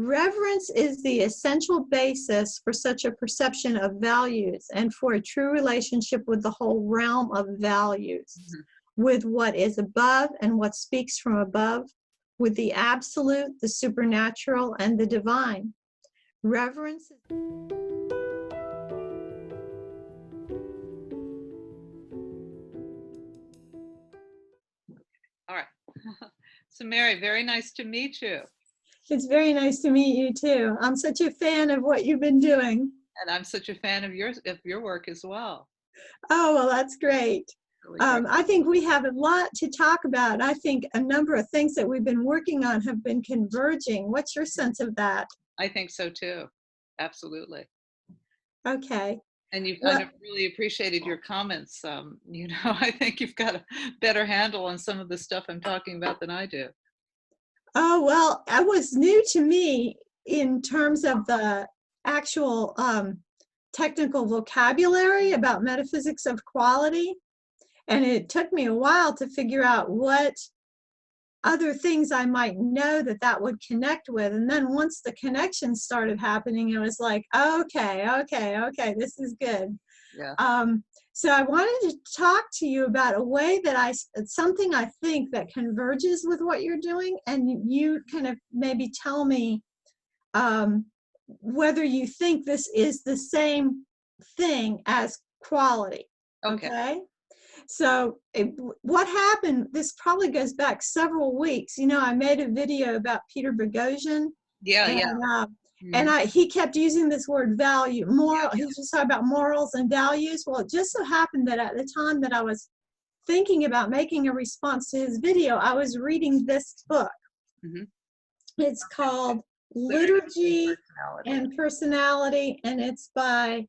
Reverence is the essential basis for such a perception of values and for a true relationship with the whole realm of values, with what is above and what speaks from above, with the absolute, the supernatural, and the divine. Reverence is... All right. So Mary, very nice to meet you. It's very nice to meet you too. I'm such a fan of what you've been doing. And I'm such a fan of your work as well. Oh, well, that's great. Really great. I think we have a lot to talk about. I think a number of things that we've been working on have been converging. What's your sense of that? I think so too. Absolutely. Okay. And I've really appreciated your comments. I think you've got a better handle on some of the stuff I'm talking about than I do. Oh, well, it was new to me in terms of the actual technical vocabulary about metaphysics of quality. And it took me a while to figure out what other things I might know that would connect with. And then once the connections started happening, it was like, okay, this is good. Yeah. So I wanted to talk to you about a way that something I think that converges with what you're doing, and you kind of maybe tell me whether you think this is the same thing as quality. Okay? So what happened, this probably goes back several weeks. I made a video about Peter Boghossian. And he kept using this word value, moral. He was just talking about morals and values. Well, it just so happened that at the time that I was thinking about making a response to his video, I was reading this book. It's called Liturgy and Personality, and it's by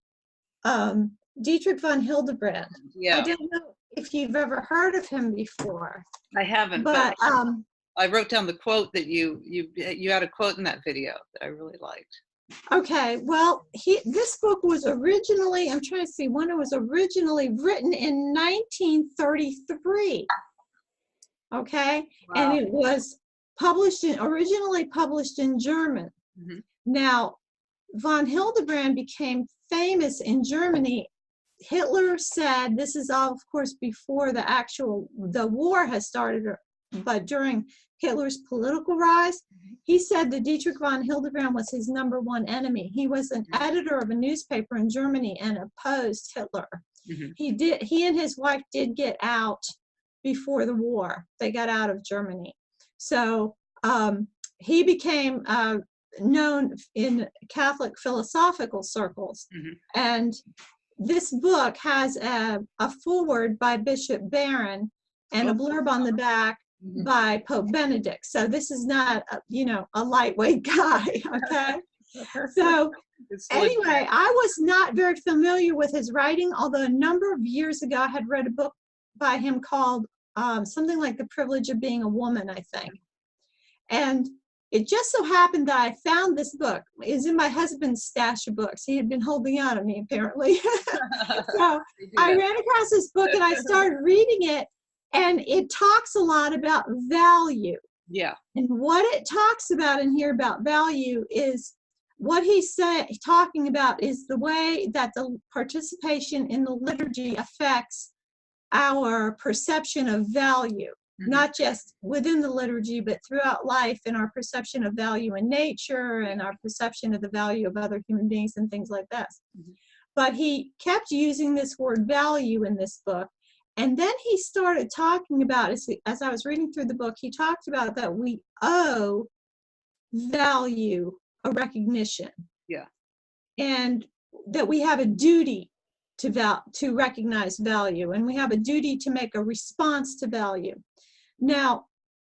Dietrich von Hildebrand. I don't know if you've ever heard of him before. I haven't, but I wrote down the quote that you had a quote in that video that I really liked. Okay, well, this book was originally, I'm trying to see when it was originally written, in 1933. Okay, wow. And it was originally published in German. Now, von Hildebrand became famous in Germany. Hitler said, this is all, of course, before the war has started, but during Hitler's political rise, he said that Dietrich von Hildebrand was his #1 enemy. He was an editor of a newspaper in Germany and opposed Hitler. He and his wife did get out before the war. They got out of Germany. So he became known in Catholic philosophical circles. And this book has a foreword by Bishop Barron and a blurb on the back by Pope Benedict. So this is not, a lightweight guy, okay? So anyway, I was not very familiar with his writing, although a number of years ago I had read a book by him called something like The Privilege of Being a Woman, I think. And it just so happened that I found this book. It was in my husband's stash of books. He had been holding out on me, apparently. So I ran across this book and I started reading it, and it talks a lot about value. Yeah. And what it talks about in here about value is what he's talking about is the way that the participation in the liturgy affects our perception of value. Not just within the liturgy, but throughout life, and our perception of value in nature and our perception of the value of other human beings and things like that. But he kept using this word value in this book. And then he started talking about, as I was reading through the book, he talked about that we owe value a recognition. Yeah. And that we have a duty to recognize value, and we have a duty to make a response to value. Now,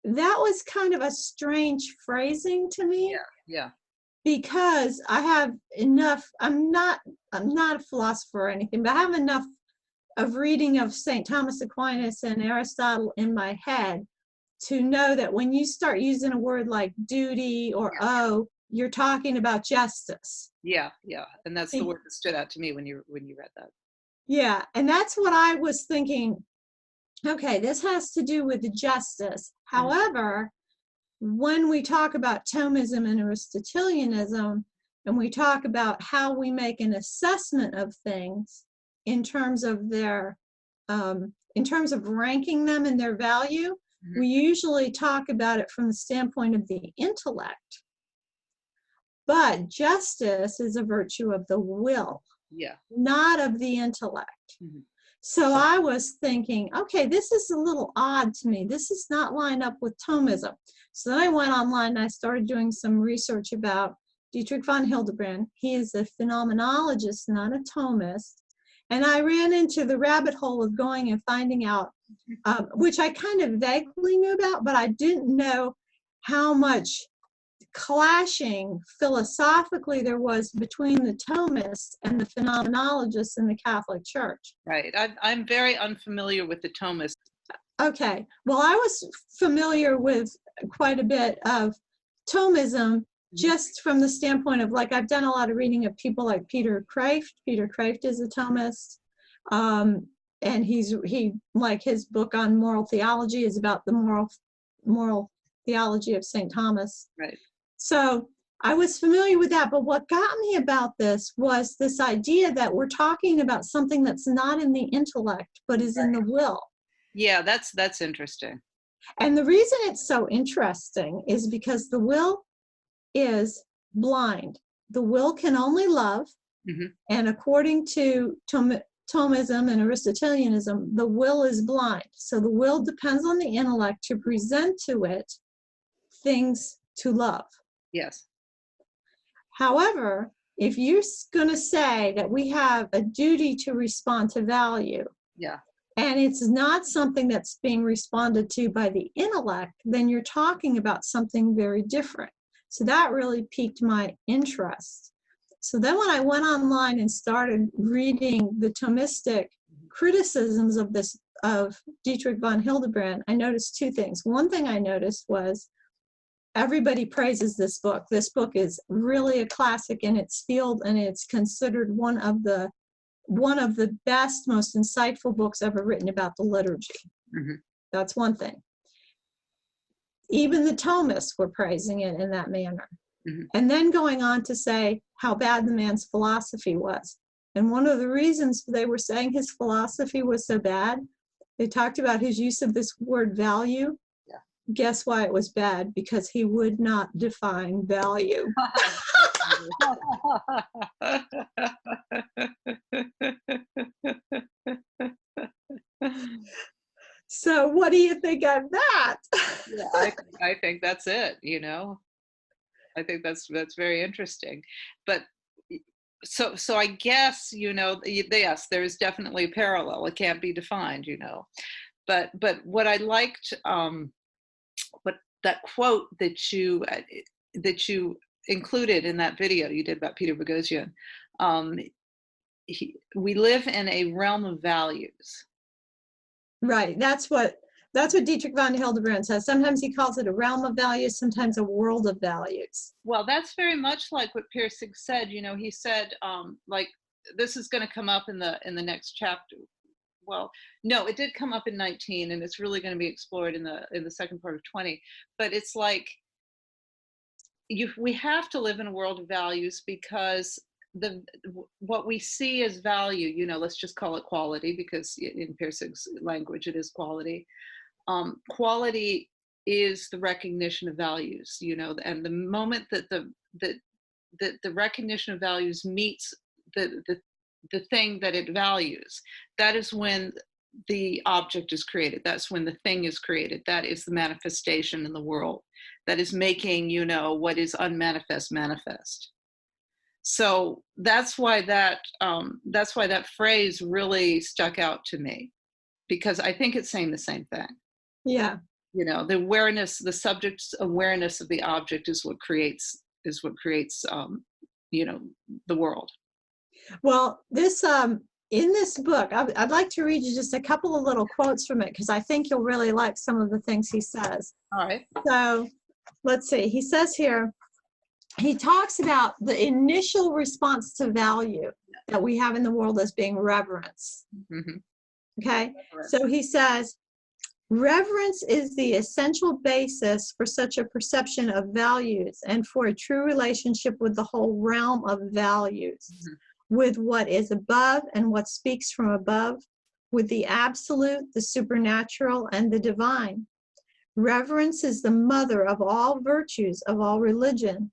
that was kind of a strange phrasing to me. Yeah. Because I have enough, I'm not a philosopher or anything, but I have enough of reading of St. Thomas Aquinas and Aristotle in my head to know that when you start using a word like duty or owe, you're talking about justice. Yeah. And that's the word that stood out to me when you read that. Yeah, and that's what I was thinking. Okay, this has to do with justice. However, when we talk about Thomism and Aristotelianism, and we talk about how we make an assessment of things in terms of their, in terms of ranking them in their value, we usually talk about it from the standpoint of the intellect. But justice is a virtue of the will, not of the intellect. So I was thinking, okay, this is a little odd to me. This is not lined up with Thomism. So then I went online and I started doing some research about Dietrich von Hildebrand. He is a phenomenologist, not a Thomist. And I ran into the rabbit hole of going and finding out, which I kind of vaguely knew about, but I didn't know how much clashing philosophically there was between the Thomists and the phenomenologists in the Catholic Church. Right. I'm very unfamiliar with the Thomists. Okay. Well, I was familiar with quite a bit of Thomism just from the standpoint of, like, I've done a lot of reading of people like Peter Kreeft. Peter Kreeft is a Thomist. And he like his book on moral theology is about the moral theology of St. Thomas. Right. So I was familiar with that, but what got me about this was this idea that we're talking about something that's not in the intellect, but is in the will. Yeah, that's interesting. And the reason it's so interesting is because the will is blind. The will can only love, and according to Thomism and Aristotelianism, the will is blind. So the will depends on the intellect to present to it things to love. Yes. However, if you're going to say that we have a duty to respond to value, and it's not something that's being responded to by the intellect, then you're talking about something very different. So that really piqued my interest. So then when I went online and started reading the Thomistic criticisms of Dietrich von Hildebrand, I noticed two things. One thing I noticed was everybody praises this book. This book is really a classic in its field, and it's considered one of the best, most insightful books ever written about the liturgy. That's one thing. Even the Thomists were praising it in that manner. And then going on to say how bad the man's philosophy was. And one of the reasons they were saying his philosophy was so bad, they talked about his use of this word value. Guess why it was bad? Because he would not define value. So what do you think of that? I think that's it, you know. I think that's very interesting. But so I guess, you know, yes, there is definitely a parallel. It can't be defined, you know. But what I liked, what that quote that you included in that video you did about Peter Boghossian, we live in a realm of values. Right. That's what Dietrich von Hildebrand says. Sometimes he calls it a realm of values, sometimes a world of values. Well, that's very much like what Pirsig said. You know, he said, like, this is going to come up in the next chapter. Well, no, it did come up in 19, and it's really going to be explored in the second part of 20. But it's like we have to live in a world of values, because what we see as value, you know, let's just call it quality, because in Pirsig's language it is quality. Quality is the recognition of values, you know, and the moment that the recognition of values meets the thing that it values, that is when the object is created. That's when the thing is created. That is the manifestation in the world. That is making, you know, what is unmanifest manifest. So that's why that phrase really stuck out to me, because I think it's saying the same thing. Yeah. You know, the awareness, the subject's awareness of the object is what creates you know, the world. Well, this in this book, I'd like to read you just a couple of little quotes from it, because I think you'll really like some of the things he says. All right. So let's see. He says here, he talks about the initial response to value that we have in the world as being reverence. Okay. So he says, Reverence is the essential basis for such a perception of values and for a true relationship with the whole realm of values, with what is above and what speaks from above, with the absolute, the supernatural, and the divine. Reverence is the mother of all virtues, of all religion.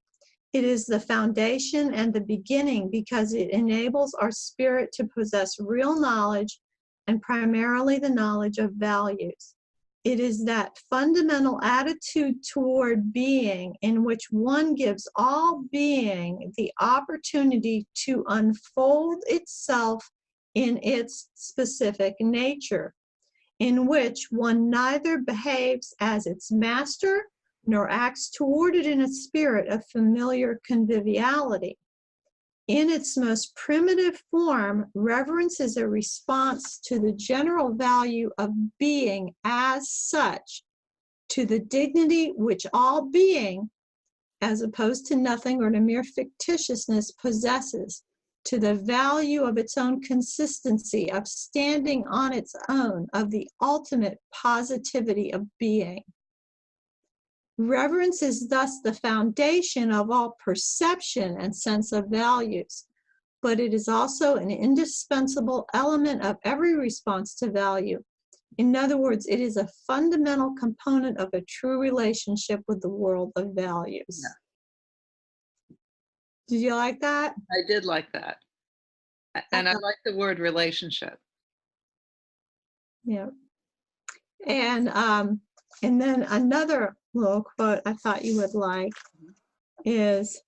It is the foundation and the beginning because it enables our spirit to possess real knowledge and primarily the knowledge of values. It is that fundamental attitude toward being in which one gives all being the opportunity to unfold itself in its specific nature, in which one neither behaves as its master nor acts toward it in a spirit of familiar conviviality. In its most primitive form, reverence is a response to the general value of being as such, to the dignity which all being, as opposed to nothing or to mere fictitiousness, possesses, to the value of its own consistency, of standing on its own, of the ultimate positivity of being. Reverence is thus the foundation of all perception and sense of values, but it is also an indispensable element of every response to value. In other words, it is a fundamental component of a true relationship with the world of values. Yeah. Did you like that? I did like that. And I like the word relationship. Yeah. And then another little quote I thought you would like is,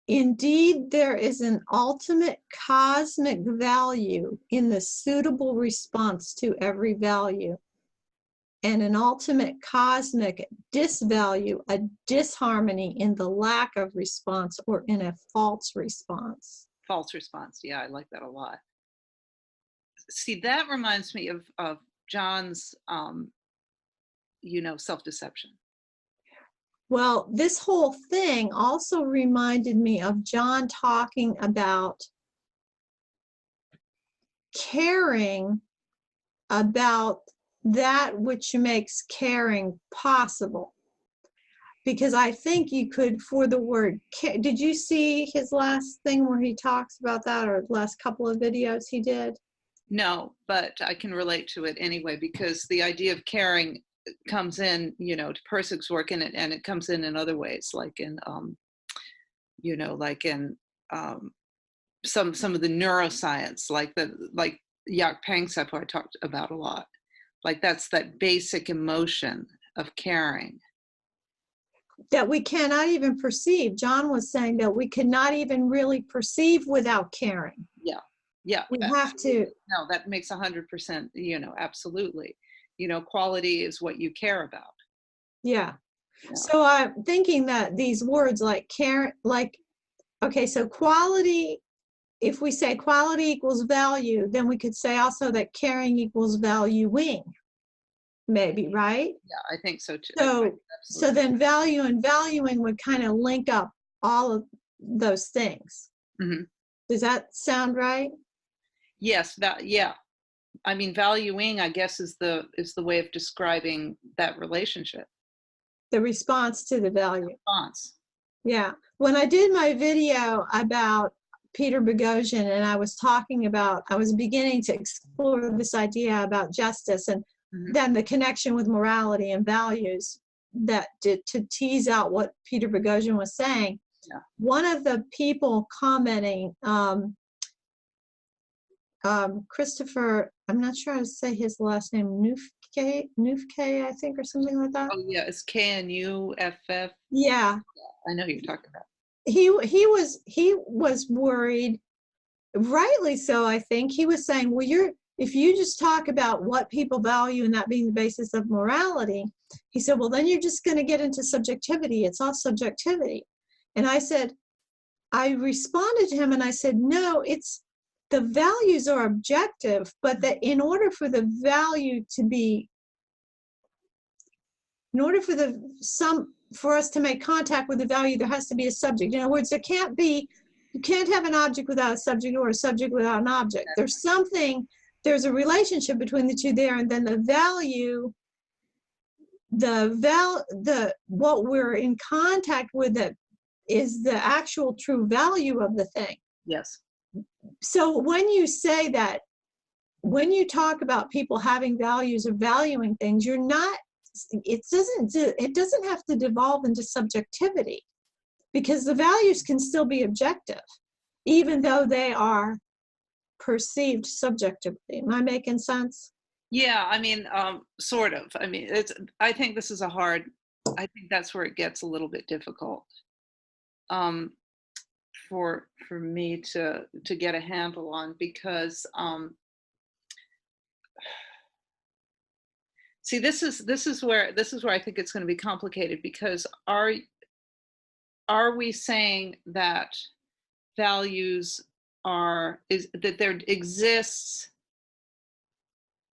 indeed, there is an ultimate cosmic value in the suitable response to every value, and an ultimate cosmic disvalue, a disharmony in the lack of response or in a false response. False response, yeah, I like that a lot. See, that reminds me of John's, self-deception. Well, this whole thing also reminded me of John talking about caring about that which makes caring possible. Because I think you could, for the word, did you see his last thing where he talks about that, or last couple of videos he did? No, but I can relate to it anyway, because the idea of caring comes in, to Pirsig's work, and it comes in other ways, like in, some of the neuroscience, like Jaak Panksepp, who I talked about a lot. Like that's that basic emotion of caring. That we cannot even perceive. John was saying that we cannot even really perceive without caring. Yeah. Yeah, we have to. No, that makes 100%, absolutely. Quality is what you care about. Yeah. So I'm thinking that these words like care, okay, so quality, if we say quality equals value, then we could say also that caring equals valuing, maybe, right? Yeah, I think so too. So then value and valuing would kind of link up all of those things. Mm-hmm. Does that sound right? Yes, yeah. I mean, valuing, I guess, is the way of describing that relationship. The response to the value. The response. Yeah. When I did my video about Peter Boghossian, and I was beginning to explore this idea about justice, and then the connection with morality and values, to tease out what Peter Boghossian was saying. Yeah. One of the people commenting, Christopher, I'm not sure how to say his last name, Nufke, I think, or something like that. Oh yeah, it's K-N-U-F-F. Yeah. I know who you're talking about. He was worried, rightly so, I think. He was saying, well, if you just talk about what people value and that being the basis of morality, he said, well, then you're just going to get into subjectivity. It's all subjectivity. And I responded to him and I said, no, the values are objective, but that in order for the value to be, for us to make contact with the value, there has to be a subject. In other words, you can't have an object without a subject or a subject without an object. There's something there's a relationship between the two there, and then the value, what we're in contact with it is the actual true value of the thing. Yes. So when you say that, when you talk about people having values or valuing things, you're not, it doesn't have to devolve into subjectivity, because the values can still be objective, even though they are perceived subjectively. Am I making sense? Yeah, I mean, sort of. I mean, I think this is I think that's where it gets a little bit difficult for me to get a handle on, because see, this is where I think it's going to be complicated, because are we saying that values that there exists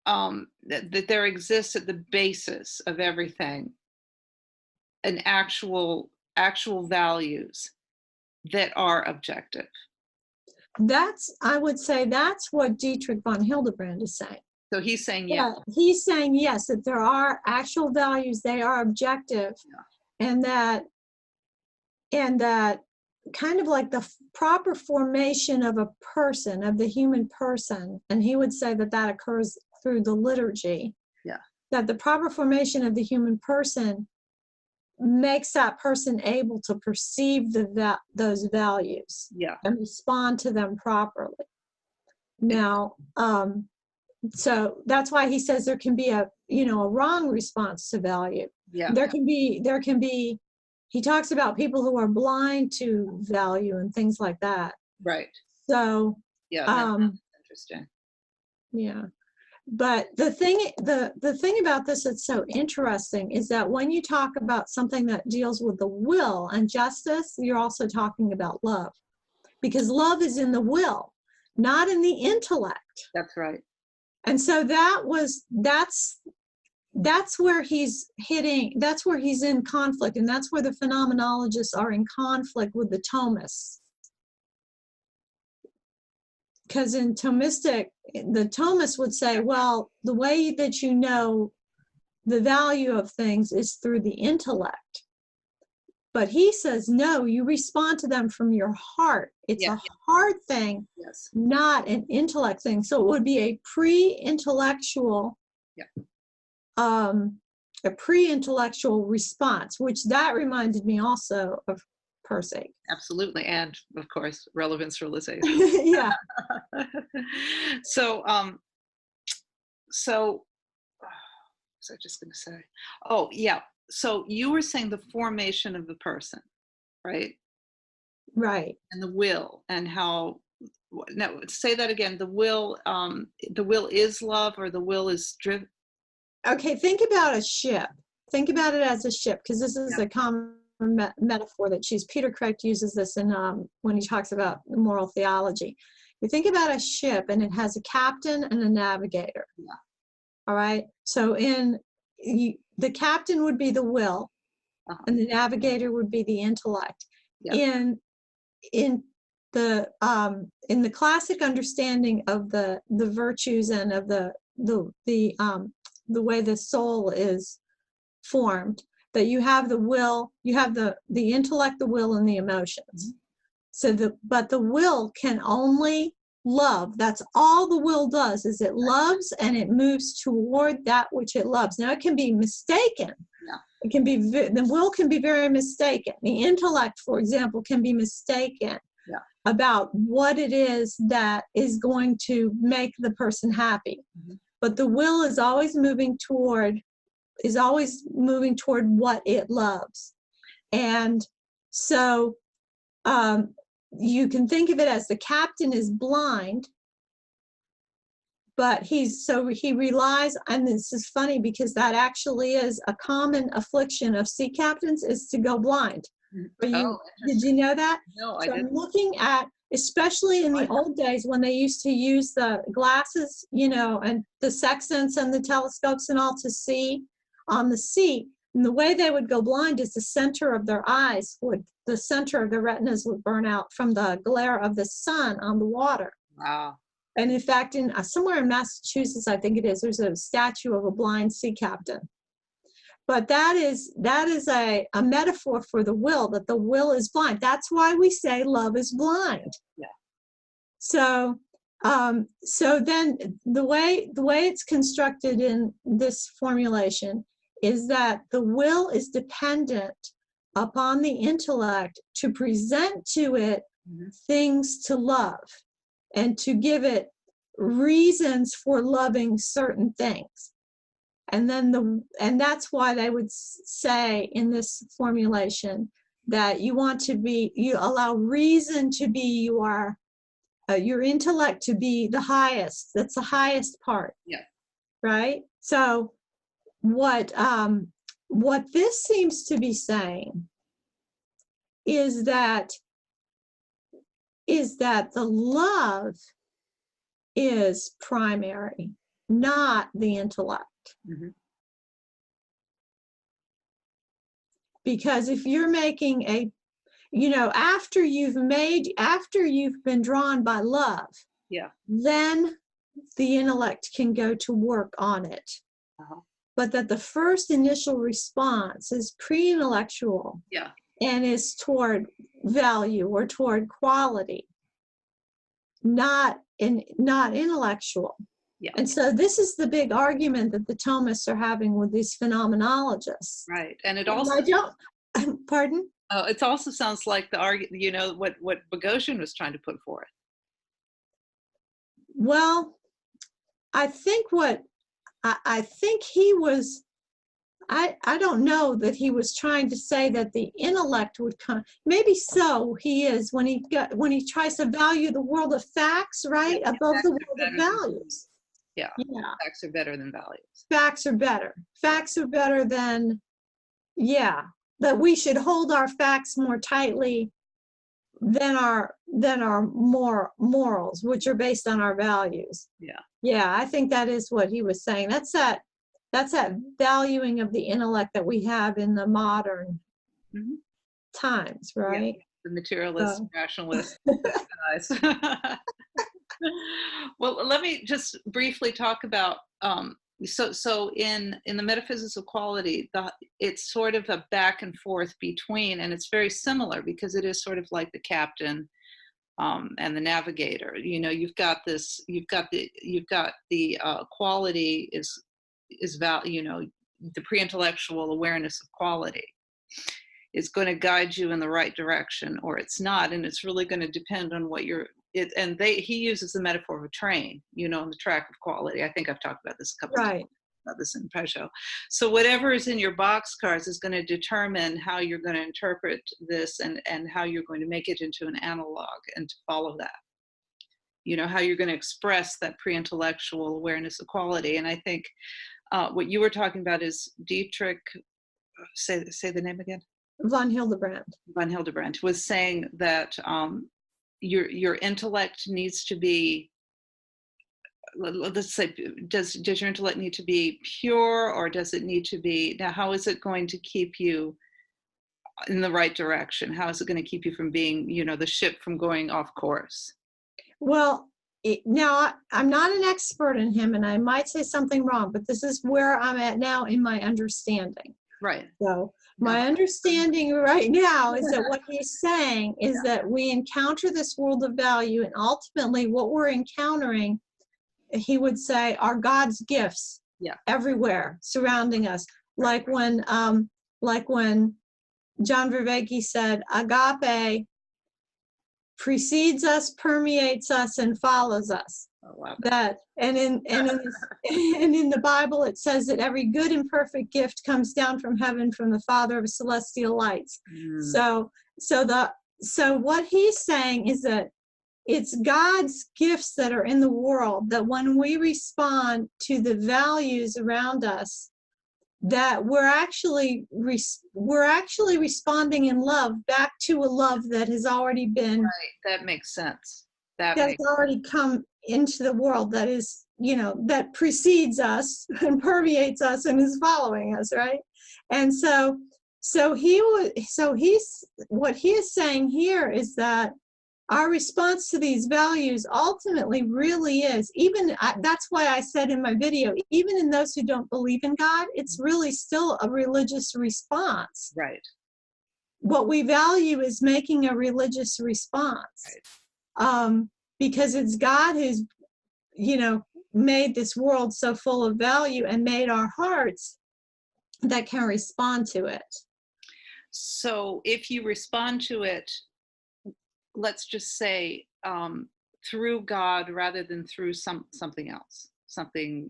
that there exists at the basis of everything an actual values that are objective? I would say that's what Dietrich von Hildebrand is saying. So he's saying yes. Yeah, he's saying yes, that there are actual values, they are objective, and that kind of like the proper formation of a person, of the human person, and he would say that occurs through the liturgy. Yeah. That the proper formation of the human person makes that person able to perceive those values, and respond to them properly. Now, so that's why he says there can be a wrong response to value. Yeah. There can be. He talks about people who are blind to value and things like that. Right. So yeah, that's interesting. Yeah. But the thing about this that's so interesting is that when you talk about something that deals with the will and justice, you're also talking about love, because love is in the will, not in the intellect. That's right. And so that's where he's hitting, that's where he's in conflict, and that's where the phenomenologists are in conflict with the Thomists. Because in Thomistic, the Thomists would say, well, the way that you know the value of things is through the intellect. But he says, no, you respond to them from your heart. It's a heart thing, not an intellect thing. So it would be a pre-intellectual response, which that reminded me also of Pirsig. Absolutely, and of course, relevance realization. Yeah. So, what was I just going to say? Oh, yeah. So you were saying the formation of the person, right? Right. And the will, and how. Now, say that again. The will is love, or the will is driven. Okay, think about a ship. Think about it as a ship, because this is a common metaphor that Peter Craig uses this in when he talks about moral theology. You think about a ship, and it has a captain and a navigator. Yeah. All right. So the captain would be the will, and the navigator would be the intellect. Yeah. In the classic understanding of the virtues and of the way the soul is formed, that you have the will, you have the intellect, the will, and the emotions. So but the will can only love. That's all the will does, is it loves, and it moves toward that which it loves. Now it can be mistaken. Yeah. It can be, the will can be very mistaken. The intellect, for example, can be mistaken about what it is that is going to make the person happy. Mm-hmm. But the will is always moving toward what it loves. And so you can think of it as the captain is blind, but he relies, and this is funny because that actually is a common affliction of sea captains, is to go blind. Did you know that? No, so I didn't. I'm looking at, especially in the old days when they used to use the glasses, and the sextants and the telescopes and all to see on the sea, and the way they would go blind is the center of their retinas would burn out from the glare of the sun on the water. Wow. And in fact, in somewhere in Massachusetts, I think it is, there's a statue of a blind sea captain. But that is a metaphor for the will, that the will is blind. That's why we say love is blind. Yeah. So then the way it's constructed in this formulation is that the will is dependent upon the intellect to present to it things to love and to give it reasons for loving certain things. And then that's why they would say in this formulation that you allow reason to be your intellect to be the highest. That's the highest part. Yeah. Right? So what this seems to be saying is that the love is primary, not the intellect. Mm-hmm. Because if you're making after you've been drawn by love, yeah, then the intellect can go to work on it. Uh-huh. But that the first initial response is pre-intellectual, yeah, and is toward value or toward quality, not intellectual. Yeah. And so this is the big argument that the Thomists are having with these phenomenologists. Right. And it also pardon? Oh, it also sounds like the argument, what Kochan was trying to put forth. Well, I think he was, I don't know that he was trying to say that the intellect would come. Maybe so he is when he tries to value the world of facts, right, above the world of values. Yeah. Facts are better than values. Facts are better. Facts are better than, that we should hold our facts more tightly than our more morals, which are based on our values. Yeah, I think that is what he was saying. That's that valuing of the intellect that we have in the modern times, right? Yeah, the materialist, rationalist guys. Well, let me just briefly talk about so in the metaphysical quality, it's sort of a back and forth between, and it's very similar because it is sort of like the captain and the navigator. You've got the quality is the pre-intellectual awareness of quality is going to guide you in the right direction, or it's not, and it's really going to depend on what he uses the metaphor of a train, on the track of quality. I think I've talked about this a couple of times, about this in Pesho. So whatever is in your boxcars is going to determine how you're going to interpret this and how you're going to make it into an analog and to follow that. How you're going to express that pre-intellectual awareness of quality. And I think what you were talking about is Dietrich, say the name again? Von Hildebrand. Von Hildebrand was saying that your intellect needs to be, let's say, does your intellect need to be pure, or does it need to be, now how is it going to keep you in the right direction? How is it going to keep you from being, the ship from going off course? Well, now I'm not an expert in him, and I might say something wrong, but this is where I'm at now in my understanding. Right. So my understanding right now is that what he's saying is that we encounter this world of value, and ultimately what we're encountering, he would say, are God's gifts everywhere surrounding us. Like when John Vervaeke said, agape precedes us, permeates us, and follows us. Oh, wow. And in the Bible it says that every good and perfect gift comes down from heaven, from the Father of celestial lights. So what he's saying is that it's God's gifts that are in the world, that when we respond to the values around us, that we're actually responding in love back to a love that has already been, right. That makes sense. That's already come into the world, that is, that precedes us and permeates us and is following us, right? And what he is saying here is that our response to these values ultimately really is, that's why I said in my video, even in those who don't believe in God, it's really still a religious response. Right. What we value is making a religious response. Right. Because it's God who's, made this world so full of value and made our hearts that can respond to it. So if you respond to it, let's just say through God rather than through something else, something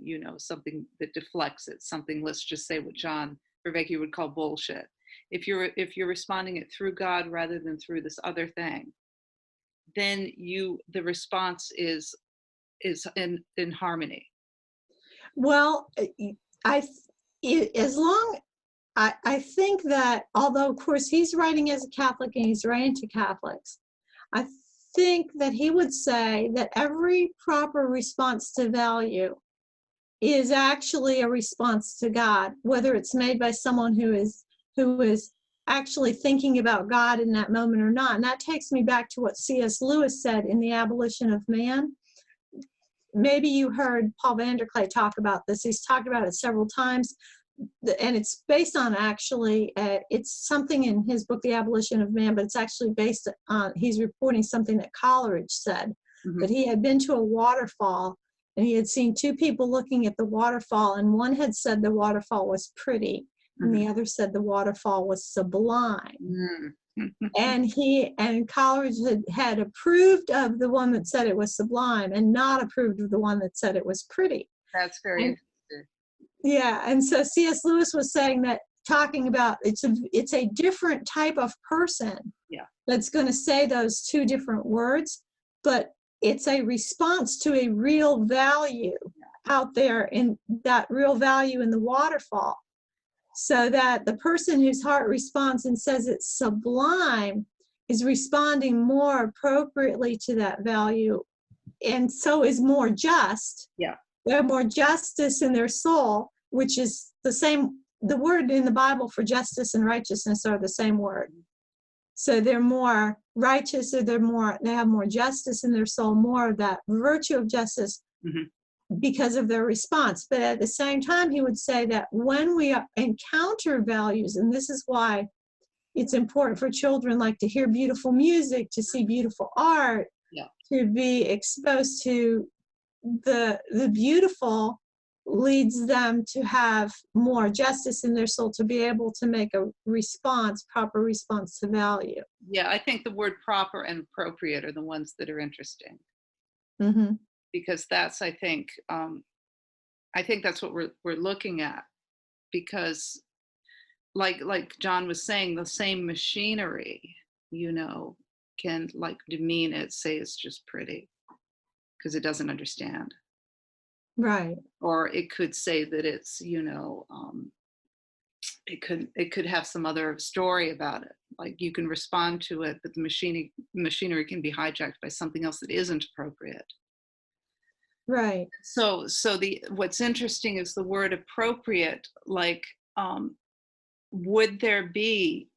that deflects it, something, let's just say what John Vervaeke would call bullshit. If you're responding it through God rather than through this other thing, then the response is in harmony. Well, I think that, although of course he's writing as a Catholic and he's writing to Catholics, I think that he would say that every proper response to value is actually a response to God, whether it's made by someone who is actually thinking about God in that moment or not. And that takes me back to what C.S. Lewis said in The Abolition of Man. Maybe you heard Paul Vanderklay talk about this. He's talked about it several times. And it's based on it's something in his book, The Abolition of Man, but it's actually based on, he's reporting something that Coleridge said, that he had been to a waterfall and he had seen two people looking at the waterfall, and one had said the waterfall was pretty, and the other said the waterfall was sublime. And Coleridge had approved of the one that said it was sublime and not approved of the one that said it was pretty. That's very interesting. Yeah, and so C.S. Lewis was saying that, talking about it's a different type of person that's going to say those two different words, but it's a response to a real value out there, in that real value in the waterfall. So that the person whose heart responds and says it's sublime is responding more appropriately to that value, and so is more just. Yeah. They have more justice in their soul, which is the same. The word in the Bible for justice and righteousness are the same word. So they're more righteous, or they have more justice in their soul, more of that virtue of justice because of their response. But at the same time, he would say that when we encounter values, and this is why it's important for children, like to hear beautiful music, to see beautiful art, to be exposed to the beautiful, leads them to have more justice in their soul, to be able to make a proper response to value. Yeah, I think the word proper and appropriate are the ones that are interesting. Because that's, I think that's what we're looking at, because like John was saying, the same machinery, can demean it, say it's just pretty, because it doesn't understand. Right. Or it could say that it's, it could have some other story about it. Like, you can respond to it, but the machinery can be hijacked by something else that isn't appropriate. Right. So what's interesting is the word appropriate. Would there be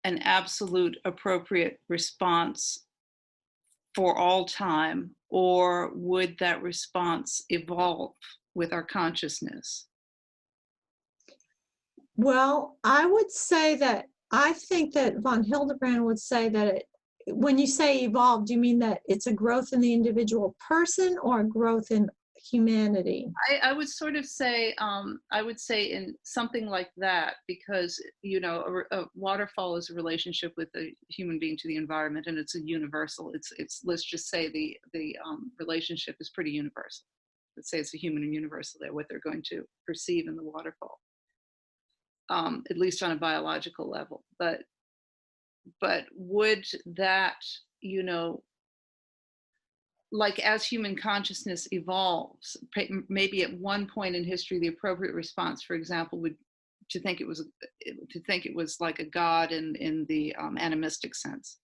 an absolute appropriate response for all time, or would that response evolve with our consciousness? Well, I would say that I think that von Hildebrand would say that when you say evolve, do you mean that it's a growth in the individual person or a growth in humanity? I would sort of say, in something like that, because, a waterfall is a relationship with a human being to the environment, and it's a universal. It's let's just say the relationship is pretty universal. Let's say it's a human and universal there, what they're going to perceive in the waterfall, at least on a biological level. But would that, as human consciousness evolves, maybe at one point in history, the appropriate response, for example, would to think it was like a god in the animistic sense.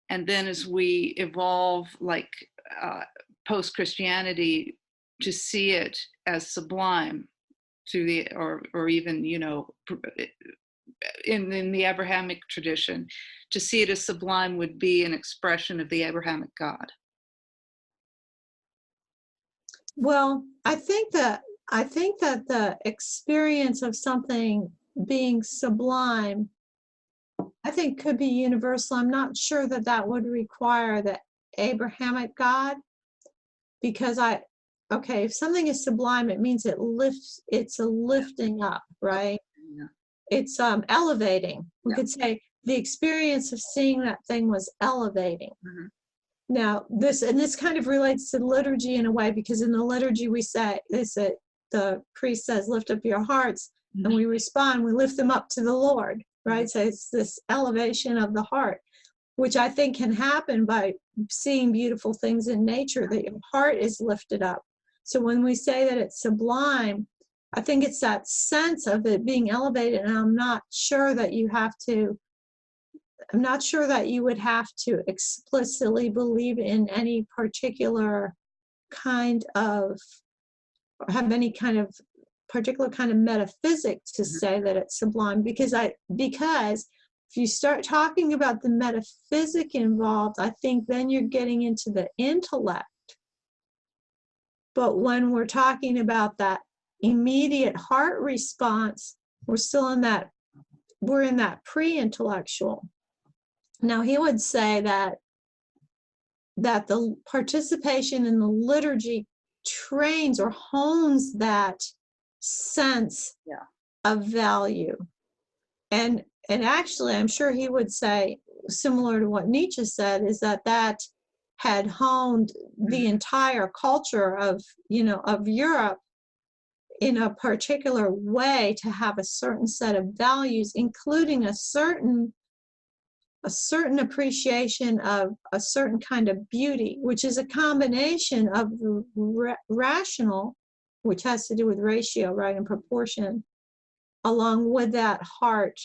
And then as we evolve, post-Christianity, to see it as sublime, or even, in the Abrahamic tradition, to see it as sublime would be an expression of the Abrahamic God. Well, I think that the experience of something being sublime, I think, could be universal. I'm not sure that that would require the Abrahamic God, because if something is sublime, it means it's a lifting up, right? Yeah. It's elevating. We could say the experience of seeing that thing was elevating. Mm-hmm. Now, this kind of relates to liturgy in a way, because in the liturgy the priest says, lift up your hearts, mm-hmm. and we respond, we lift them up to the Lord, right? Mm-hmm. So it's this elevation of the heart, which I think can happen by seeing beautiful things in nature, that your heart is lifted up. So when we say that it's sublime, I think it's that sense of it being elevated, and I'm not sure that you would have to explicitly believe in any particular kind of, or have any kind of particular kind of metaphysic to say that it's sublime, because if you start talking about the metaphysic involved, I think then you're getting into the intellect. But when we're talking about that immediate heart response, we're in that pre-intellectual. Now, he would say that the participation in the liturgy trains or hones that sense of value. And actually, I'm sure he would say, similar to what Nietzsche said, is that had honed the entire culture of Europe in a particular way to have a certain set of values, including a certain appreciation of a certain kind of beauty, which is a combination of the rational, which has to do with ratio, right, and proportion, along with that heart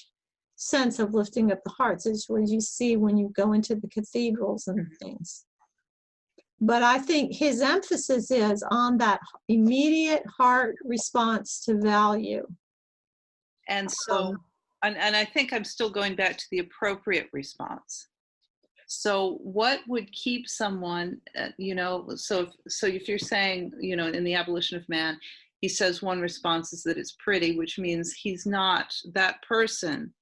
sense of lifting up the hearts. It's what you see when you go into the cathedrals and things. But I think his emphasis is on that immediate heart response to value. And so, and I think I'm still going back to the appropriate response. So what would keep someone, so if you're saying, in the Abolition of Man, he says one response is that it's pretty, which means that person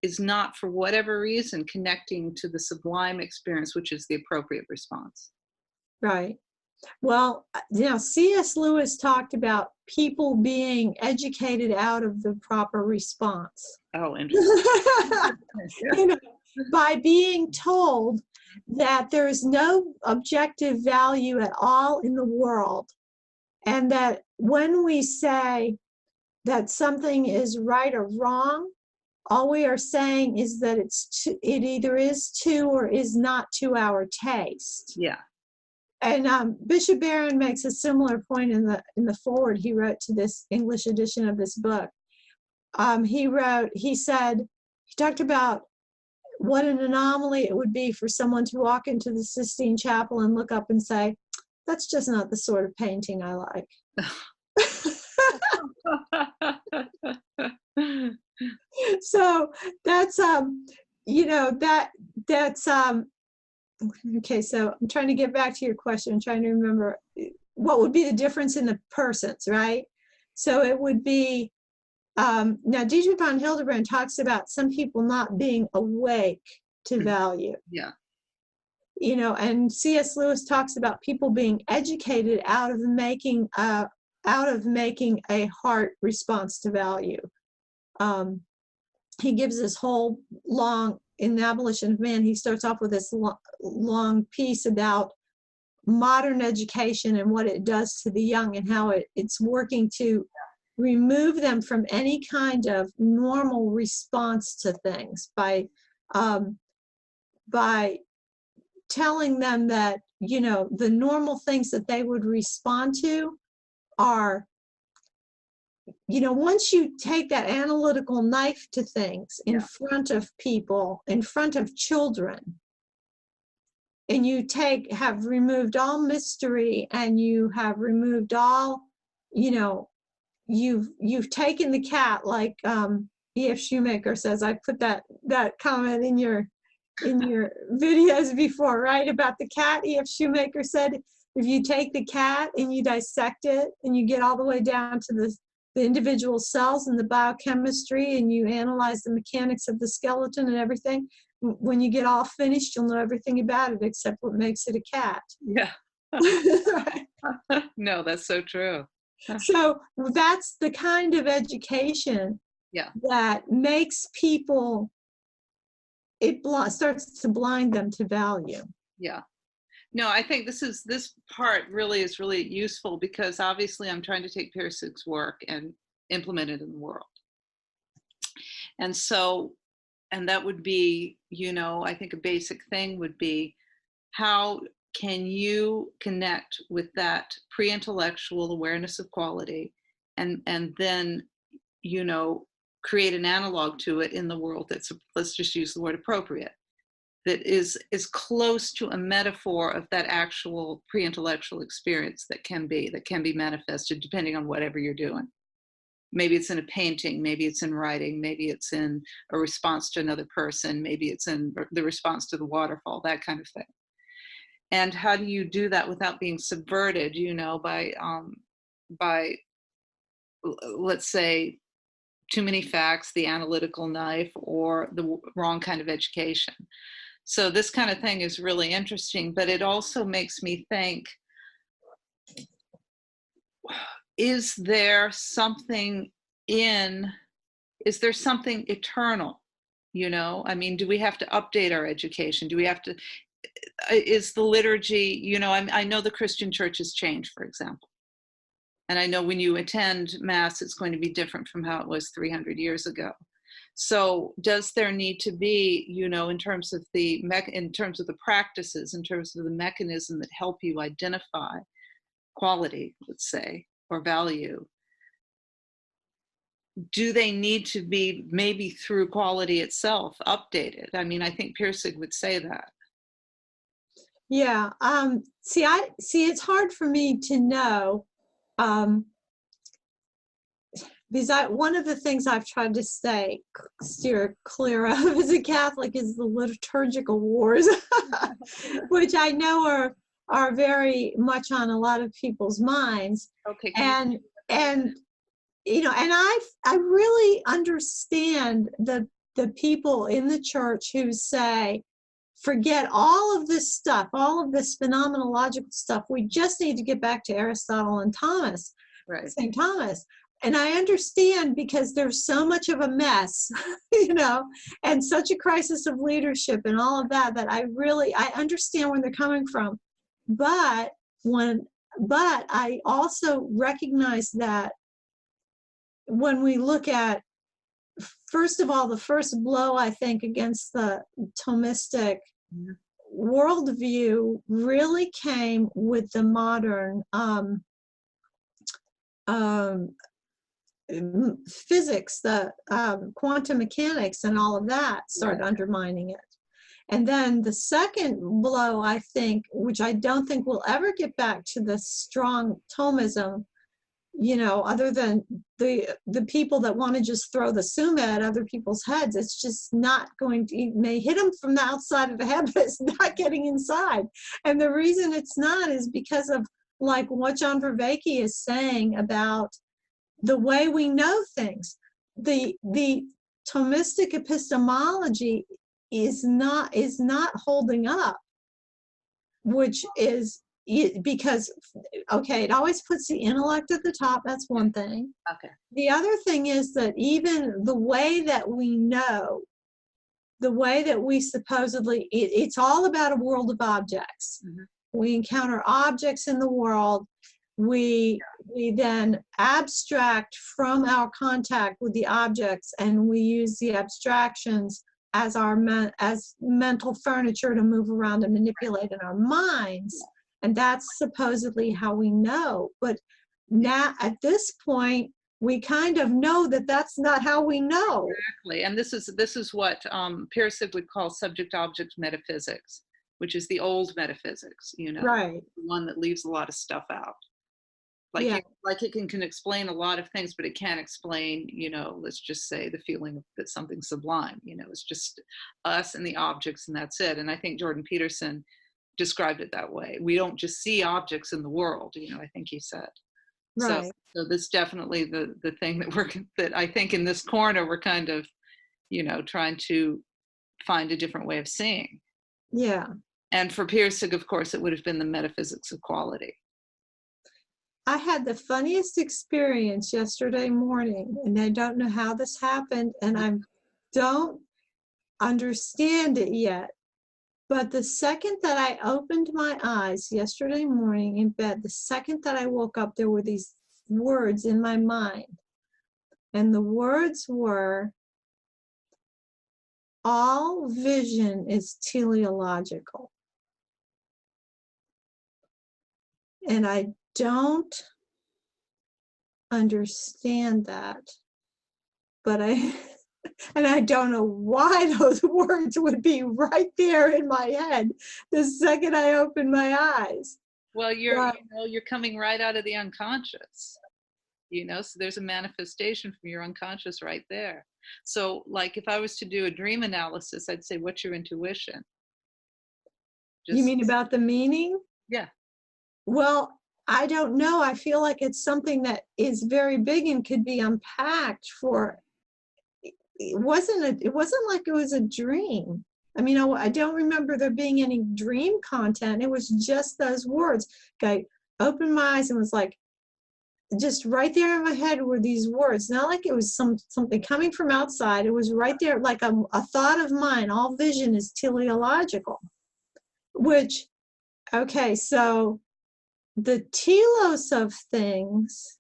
is not, for whatever reason, connecting to the sublime experience, which is the appropriate response. Right. Well, C.S. Lewis talked about people being educated out of the proper response. Oh, interesting. By being told that there is no objective value at all in the world, and that when we say that something is right or wrong, all we are saying is that it either is to or is not to our taste. Yeah. And Bishop Barron makes a similar point in the foreword he wrote to this English edition of this book. He talked about what an anomaly it would be for someone to walk into the Sistine Chapel and look up and say, that's just not the sort of painting I like. So that's okay, so I'm trying to get back to your question. I'm trying to remember what would be the difference in the persons, right? So it would be, now Dietrich von Hildebrand talks about some people not being awake to value. Yeah. And C.S. Lewis talks about people being educated out of making a heart response to value. He gives this whole long, in the Abolition of Man, he starts off with this long piece about modern education and what it does to the young, and how it's working to remove them from any kind of normal response to things by telling them that, the normal things that they would respond to are, once you take that analytical knife to things in front of people, in front of children, and you have removed all mystery, and you have removed all, you've taken the cat, like E.F. Shoemaker says. I put that comment in your videos before, right? About the cat. E.F. Shoemaker said, if you take the cat and you dissect it and you get all the way down to the individual cells and the biochemistry, and you analyze the mechanics of the skeleton and everything, when you get all finished, you'll know everything about it except what makes it a cat. Yeah. Right. No, that's so true. So that's the kind of education that makes people, starts to blind them to value. Yeah. No, I think this part really is really useful, because obviously I'm trying to take Pirsig's work and implement it in the world. And so, and that would be, I think a basic thing would be, how can you connect with that pre-intellectual awareness of quality, and then, create an analog to it in the world that's, let's just use the word appropriate, that is close to a metaphor of that actual pre-intellectual experience that can be manifested depending on whatever you're doing. Maybe it's in a painting, maybe it's in writing, maybe it's in a response to another person, maybe it's in the response to the waterfall, that kind of thing. And how do you do that without being subverted, by, let's say, too many facts, the analytical knife, or the wrong kind of education? So this kind of thing is really interesting, but it also makes me think, is there something eternal? I mean, do we have to update our education? Do we have to, is the liturgy, I know the Christian church has changed, for example. And I know when you attend Mass, it's going to be different from how it was 300 years ago. So does there need to be, in terms of the practices, in terms of the mechanism that help you identify quality, let's say, or value, do they need to be, maybe through quality itself, updated? I mean, I think Pirsig would say that. Yeah. See, it's hard for me to know, because one of the things I've tried to steer clear of as a Catholic is the liturgical wars, which I know are very much on a lot of people's minds. Okay. And I really understand the people in the church who say, forget all of this stuff, all of this phenomenological stuff. We just need to get back to Aristotle and Thomas, right. St. Thomas. And I understand, because there's so much of a mess, and such a crisis of leadership and all of that, that I understand where they're coming from. But I also recognize that when we look at, first of all, the first blow, I think, against the Thomistic worldview really came with the modern physics, the quantum mechanics and all of that started undermining it. And then the second blow, I think, which I don't think we'll ever get back to the strong Thomism, other than the people that want to just throw the Summa at other people's heads, it's just not going to, it may hit them from the outside of the head, but it's not getting inside. And the reason it's not is because of, like, what John Vervaeke is saying about the way we know things. The Thomistic epistemology is not holding up, which is because, okay, it always puts the intellect at the top. That's one thing. Okay. The other thing is that even the way that we know, the way that we supposedly, it's all about a world of objects. Mm-hmm. We encounter objects in the world. We then abstract from our contact with the objects, and we use the abstractions as as mental furniture to move around and manipulate in our minds. And that's supposedly how we know. But now, at this point, we kind of know that that's not how we know. Exactly. And this is what Pirsig would call subject-object metaphysics, which is the old metaphysics, right? The one that leaves a lot of stuff out. Like, Yeah. like it can explain a lot of things, but it can't explain, let's just say the feeling that something's sublime. It's just us and the objects, and that's it. And I think Jordan Peterson described it that way. We don't just see objects in the world, I think he said. Right. So that's definitely the thing that I think in this corner we're kind of, trying to find a different way of seeing. Yeah. And for Pirsig, of course, it would have been the metaphysics of quality. I had the funniest experience yesterday morning, and I don't know how this happened, and I don't understand it yet. But the second that I opened my eyes yesterday morning in bed, the second that I woke up, there were these words in my mind. And the words were, all vision is teleological. And I don't understand that, but and I don't know why those words would be right there in my head the second I opened my eyes. Well, you're coming right out of the unconscious, so there's a manifestation from your unconscious right there. So like if I was to do a dream analysis, I'd say, what's your intuition? You mean about the meaning? Yeah. Well, I don't know. I feel like it's something that is very big and could be unpacked for. It wasn't like it was a dream. I mean, I don't remember there being any dream content. It was just those words. I opened my eyes and was like, just right there in my head were these words. Not like it was something coming from outside. It was right there, like a thought of mine. All vision is teleological. Which, okay, so the telos of things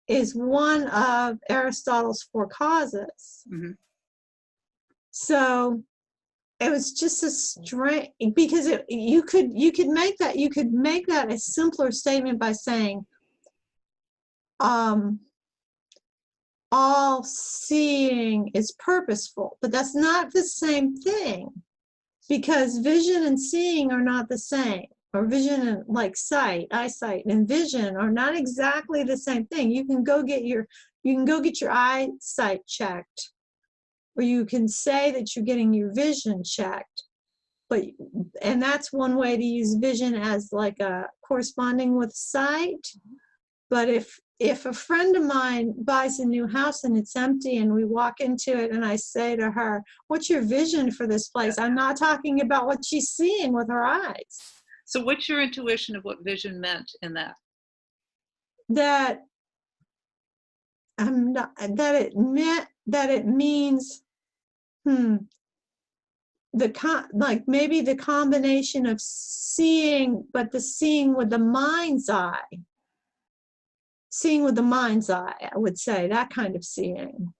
is one of Aristotle's four causes. Mm-hmm. So it was just a strange, because you could make that a simpler statement by saying, all seeing is purposeful, but that's not the same thing, because vision and seeing are not the same. Or vision and like eyesight and vision are not exactly the same thing. You can go get your eyesight checked, or you can say that you're getting your vision checked. And that's one way to use vision as like a corresponding with sight. But if a friend of mine buys a new house and it's empty and we walk into it and I say to her, what's your vision for this place? I'm not talking about what she's seeing with her eyes. So what's your intuition of what vision meant in that? That it means maybe the combination of seeing, but the seeing with the mind's eye. Seeing with the mind's eye, I would say, that kind of seeing.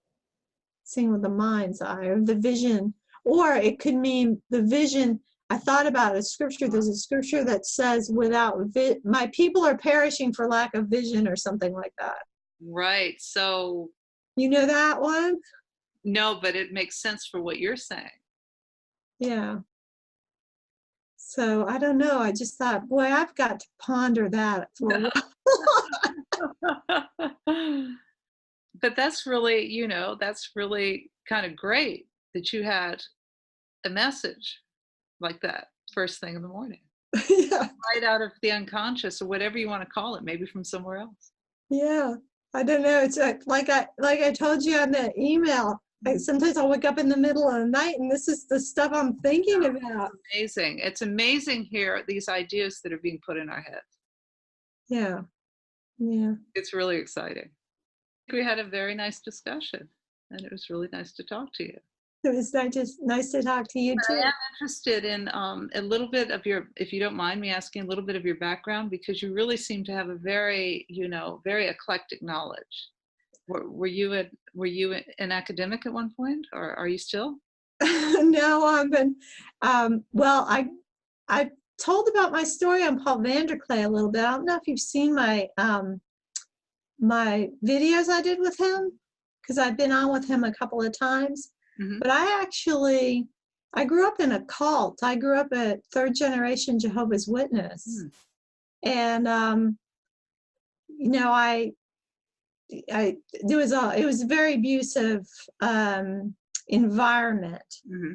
Seeing with the mind's eye, or the vision. Or it could mean the vision. I thought about a scripture. There's a scripture that says, my people are perishing for lack of vision, or something like that. Right. So. You know that one? No, but it makes sense for what you're saying. Yeah. So I don't know. I just thought, boy, I've got to ponder that for a while. But that's really, kind of great that you had a message like that first thing in the morning. Yeah. Right out of the unconscious, or whatever you want to call it, maybe from somewhere else. Yeah. I don't know. It's like I told you on the email. Sometimes I'll wake up in the middle of the night and this is the stuff I'm thinking about. Amazing. It's amazing here, these ideas that are being put in our heads. Yeah. Yeah. It's really exciting. We had a very nice discussion, and it was really nice to talk to you. It was nice to talk to you too. I am interested in a little bit of your, if you don't mind me asking, a little bit of your background, because you really seem to have a very, very eclectic knowledge. Were you an academic at one point, or are you still? No, I told about my story on Paul Vanderklay a little bit. I don't know if you've seen my my videos I did with him, because I've been on with him a couple of times. Mm-hmm. But I grew up in a cult. I grew up a third generation Jehovah's Witness. Mm. And it was a very abusive environment. Mm-hmm.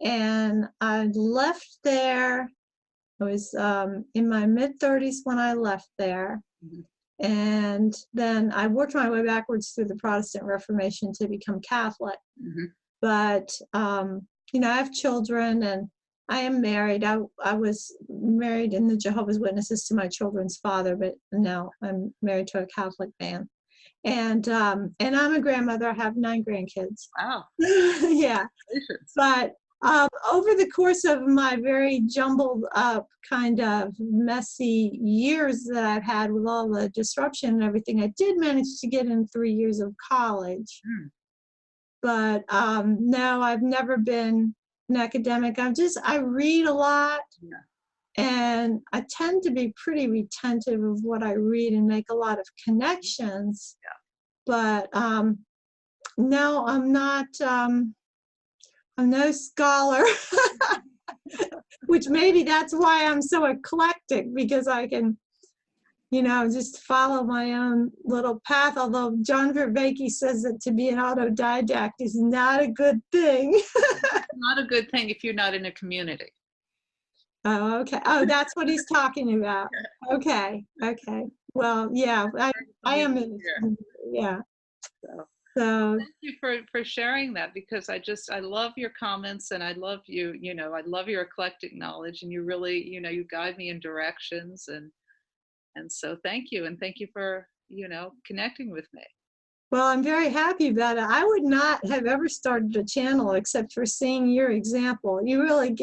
And I left there. I was in my mid-30s when I left there. Mm-hmm. And then I worked my way backwards through the Protestant Reformation to become Catholic. Mm-hmm. But, I have children and I am married. I was married in the Jehovah's Witnesses to my children's father, but now I'm married to a Catholic man. And I'm a grandmother. I have 9 grandkids. Wow. Yeah. But over the course of my very jumbled up, kind of messy years that I've had with all the disruption and everything, I did manage to get in 3 years of college. Mm. But no, I've never been an academic. I read a lot. Yeah. And I tend to be pretty retentive of what I read and make a lot of connections. Yeah. But no, I'm not. I'm no scholar, which maybe that's why I'm so eclectic, because I can, just follow my own little path. Although John Vervaeke says that to be an autodidact is not a good thing. Not a good thing if you're not in a community. Oh, okay. Oh, that's what he's talking about. Okay. Well, yeah, I am. Yeah. So thank you for sharing that, because I love your comments, and I love you. I love your eclectic knowledge, and you really, you guide me in directions, and so thank you, and thank you for connecting with me. Well, I'm very happy about it. I would not have ever started a channel except for seeing your example. You really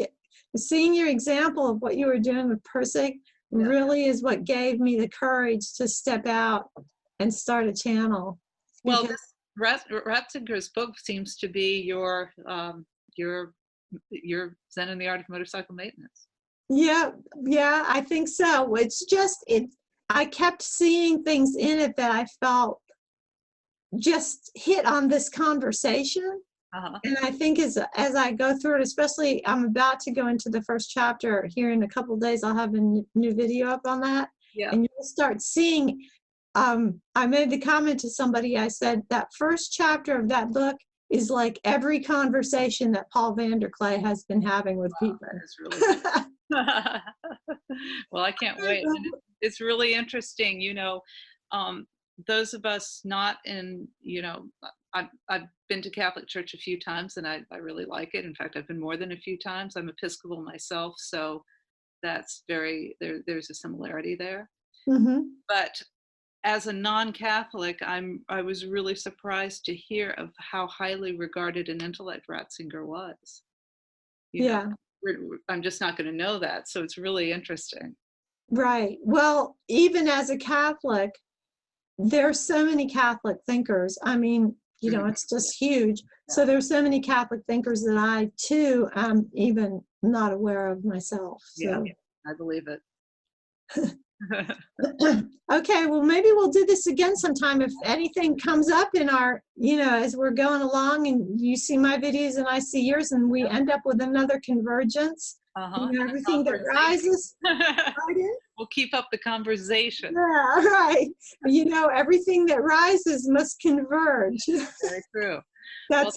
seeing your example of what you were doing with Pirsig really is what gave me the courage to step out and start a channel. Well, Ratzinger's book seems to be your Zen and the Art of Motorcycle Maintenance. Yeah, I think so. It's just I kept seeing things in it that I felt just hit on this conversation. Uh-huh. And I think as I go through it, especially I'm about to go into the first chapter here in a couple of days, I'll have a new video up on that. Yeah. And you'll start seeing, I made the comment to somebody, I said, that first chapter of that book is like every conversation that Paul Vanderklay has been having with people. That's really well, I can't wait. And it's really interesting, those of us not in, I've been to Catholic Church a few times, and I really like it. In fact, I've been more than a few times. I'm Episcopal myself, so that's there's a similarity there. Mm-hmm. But as a non-Catholic, I was really surprised to hear of how highly regarded an intellect Ratzinger was. I'm just not going to know that, so it's really interesting. Right. Well, even as a Catholic, there's so many Catholic thinkers. I mean, it's just huge. So there's so many Catholic thinkers that I too am even not aware of myself. So. Yeah, I believe it. Okay, well, maybe we'll do this again sometime if anything comes up in our, as we're going along and you see my videos and I see yours and we end up with another convergence. Everything that rises. We'll keep up the conversation. Yeah, right. Everything that rises must converge. Very true. That's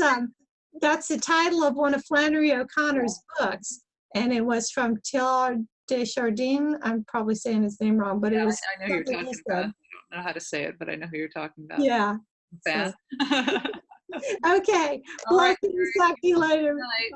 the title of one of Flannery O'Connor's books, and it was from Teilhard de Chardin. I'm probably saying his name wrong, but it was. I know who you're talking about. I don't know how to say it, but I know who you're talking about. Yeah. Fast. Okay. All right. Talk to you later. Good night.